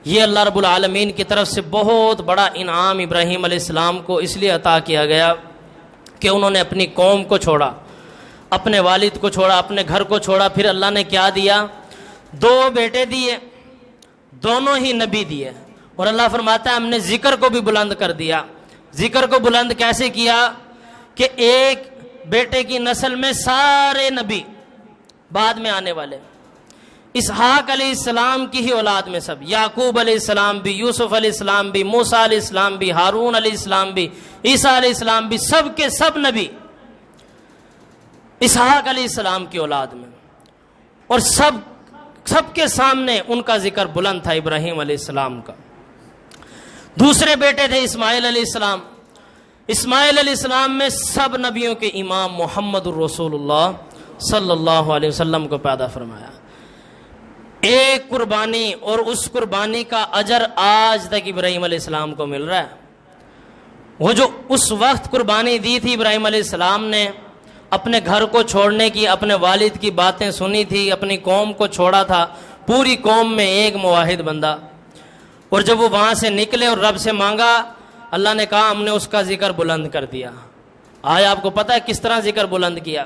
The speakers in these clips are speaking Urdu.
یہ اللہ رب العالمین کی طرف سے بہت بڑا انعام ابراہیم علیہ السلام کو اس لیے عطا کیا گیا کہ انہوں نے اپنی قوم کو چھوڑا، اپنے والد کو چھوڑا، اپنے گھر کو چھوڑا، پھر اللہ نے کیا دیا؟ 2 بیٹے دیے، دونوں ہی نبی دیے، اور اللہ فرماتا ہے ہم نے ذکر کو بھی بلند کر دیا۔ ذکر کو بلند کیسے کیا؟ کہ ایک بیٹے کی نسل میں سارے نبی بعد میں آنے والے، اسحاق علیہ السلام کی ہی اولاد میں سب، یعقوب علیہ السلام بھی، یوسف علیہ السلام بھی، موسیٰ علیہ السلام بھی، ہارون علیہ السلام بھی، عیسیٰ علیہ السلام بھی، سب کے سب نبی اسحاق علیہ السلام کی اولاد میں، اور سب کے سامنے ان کا ذکر بلند تھا ابراہیم علیہ السلام کا۔ دوسرے بیٹے تھے اسماعیل علیہ السلام۔ اسماعیل علیہ السلام میں سب نبیوں کے امام محمد الرسول اللہ صلی اللہ علیہ وسلم کو پیدا فرمایا۔ ایک قربانی، اور اس قربانی کا اجر آج تک ابراہیم علیہ السلام کو مل رہا ہے۔ وہ جو اس وقت قربانی دی تھی ابراہیم علیہ السلام نے، اپنے گھر کو چھوڑنے کی، اپنے والد کی باتیں سنی تھی، اپنی قوم کو چھوڑا تھا، پوری قوم میں ایک موحد بندہ، اور جب وہ وہاں سے نکلے اور رب سے مانگا، اللہ نے کہا ہم نے اس کا ذکر بلند کر دیا۔ آج آپ کو پتہ ہے کس طرح ذکر بلند کیا؟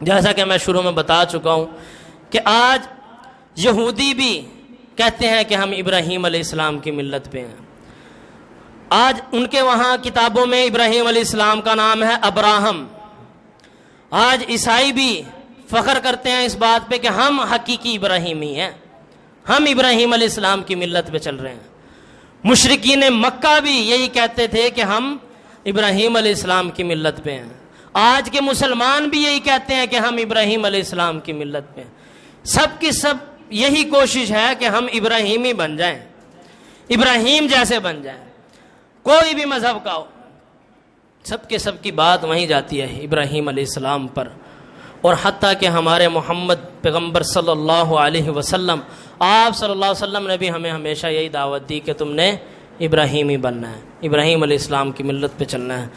جیسا کہ میں شروع میں بتا چکا ہوں کہ آج یہودی بھی کہتے ہیں کہ ہم ابراہیم علیہ السلام کی ملت پہ ہیں۔ آج ان کے وہاں کتابوں میں ابراہیم علیہ السلام کا نام ہے ابراہم۔ آج عیسائی بھی فخر کرتے ہیں اس بات پہ کہ ہم حقیقی ابراہیمی ہیں، ہم ابراہیم علیہ السلام کی ملت پہ چل رہے ہیں۔ مشرکین مکہ بھی یہی کہتے تھے کہ ہم ابراہیم علیہ السلام کی ملت پہ ہیں۔ آج کے مسلمان بھی یہی کہتے ہیں کہ ہم ابراہیم علیہ السلام کی ملت پہ ہیں۔ سب کی سب یہی کوشش ہے کہ ہم ابراہیمی بن جائیں، ابراہیم جیسے بن جائیں، کوئی بھی مذہب کا ہو، سب کے سب کی بات وہیں جاتی ہے ابراہیم علیہ السلام پر۔ اور حتیٰ کہ ہمارے محمد پیغمبر صلی اللہ علیہ وسلم، آپ صلی اللہ علیہ وسلم نے بھی ہمیں ہمیشہ یہی دعوت دی کہ تم نے ابراہیمی بننا ہے، ابراہیم علیہ السلام کی ملت پہ چلنا ہے۔